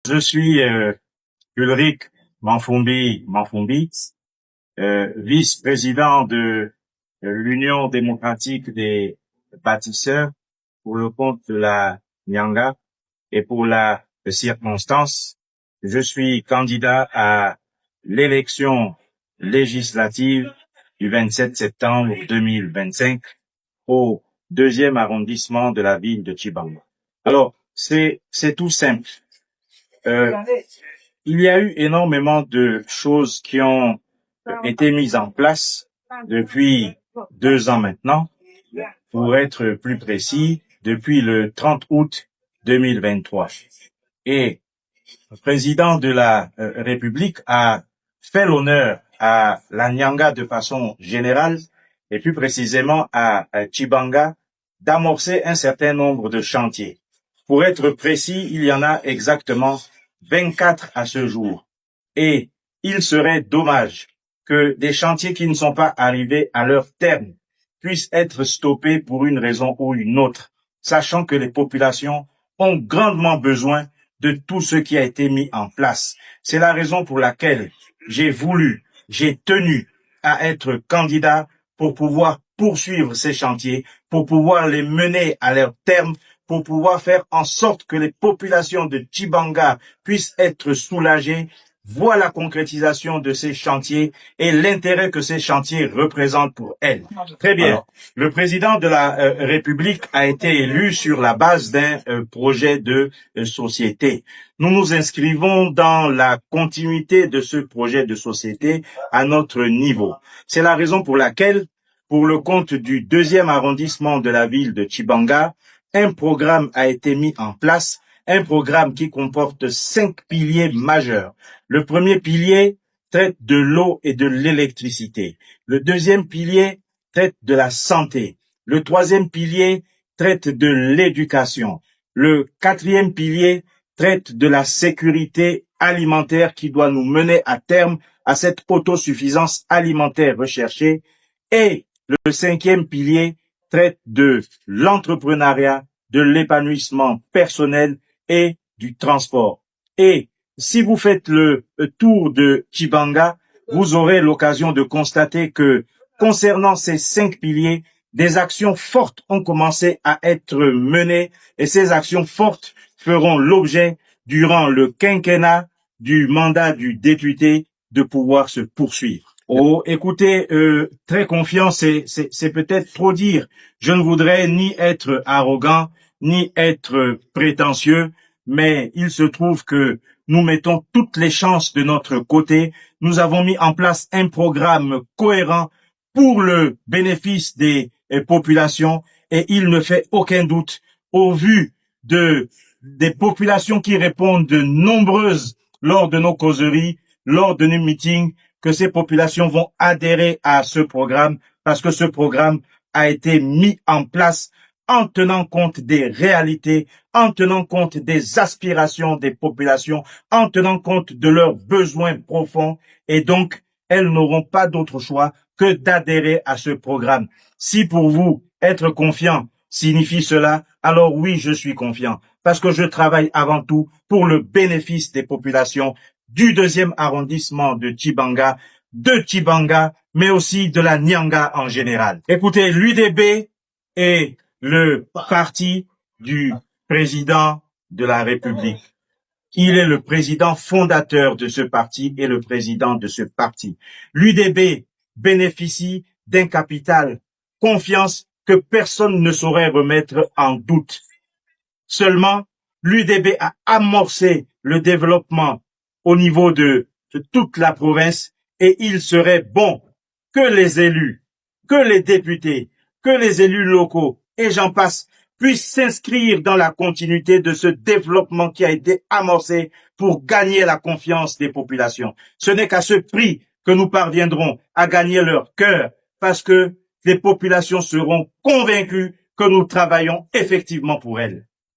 Je suis Ulrich Manfumbi, vice-président de l'Union démocratique des bâtisseurs pour le compte de la Nyanga et pour la circonstance. Je suis candidat à l'élection législative du 27 septembre 2025 au 2e arrondissement de la ville de Tchibanga. Alors, c'est tout simple. Il y a eu énormément de choses qui ont été mises en place depuis 2 ans maintenant. Pour être plus précis, depuis le 30 août 2023. Et le président de la République a fait l'honneur à la Nyanga de façon générale, et plus précisément à Tchibanga, d'amorcer un certain nombre de chantiers. Pour être précis, il y en a exactement 24 à ce jour. Et il serait dommage que des chantiers qui ne sont pas arrivés à leur terme puissent être stoppés pour une raison ou une autre, sachant que les populations ont grandement besoin de tout ce qui a été mis en place. C'est la raison pour laquelle j'ai tenu à être candidat pour pouvoir poursuivre ces chantiers, pour pouvoir les mener à leur terme, pour pouvoir faire en sorte que les populations de Tchibanga puissent être soulagées, voir la concrétisation de ces chantiers et l'intérêt que ces chantiers représentent pour elles. Très bien. Alors, le président de la République a été élu sur la base d'un projet de société. Nous nous inscrivons dans la continuité de ce projet de société à notre niveau. C'est la raison pour laquelle, pour le compte du 2e arrondissement de la ville de Tchibanga, un programme a été mis en place, un programme qui comporte 5 piliers majeurs. Le premier pilier traite de l'eau et de l'électricité. Le deuxième pilier traite de la santé. Le troisième pilier traite de l'éducation. Le quatrième pilier traite de la sécurité alimentaire qui doit nous mener à terme à cette autosuffisance alimentaire recherchée. Et le 5e pilier traite de l'entrepreneuriat, de l'épanouissement personnel et du transport. Et si vous faites le tour de Tchibanga, vous aurez l'occasion de constater que concernant ces 5 piliers, des actions fortes ont commencé à être menées et ces actions fortes feront l'objet durant le quinquennat du mandat du député de pouvoir se poursuivre. Oh, écoutez, très confiant, c'est peut-être trop dire. Je ne voudrais ni être arrogant, ni être prétentieux, mais il se trouve que nous mettons toutes les chances de notre côté. Nous avons mis en place un programme cohérent pour le bénéfice des populations et il ne fait aucun doute, au vu des populations qui répondent de nombreuses lors de nos causeries, lors de nos meetings, que ces populations vont adhérer à ce programme parce que ce programme a été mis en place en tenant compte des réalités, en tenant compte des aspirations des populations, en tenant compte de leurs besoins profonds et donc elles n'auront pas d'autre choix que d'adhérer à ce programme. Si pour vous, être confiant signifie cela, alors oui, je suis confiant parce que je travaille avant tout pour le bénéfice des populations du 2e arrondissement de Tchibanga, mais aussi de la Nyanga en général. Écoutez, l'UDB est le parti du président de la République. Il est le président fondateur de ce parti et le président de ce parti. L'UDB bénéficie d'un capital confiance que personne ne saurait remettre en doute. Seulement, l'UDB a amorcé le développement au niveau de toute la province et il serait bon que les élus, que les députés, que les élus locaux et j'en passe puissent s'inscrire dans la continuité de ce développement qui a été amorcé pour gagner la confiance des populations. Ce n'est qu'à ce prix que nous parviendrons à gagner leur cœur parce que les populations seront convaincues que nous travaillons effectivement pour elles.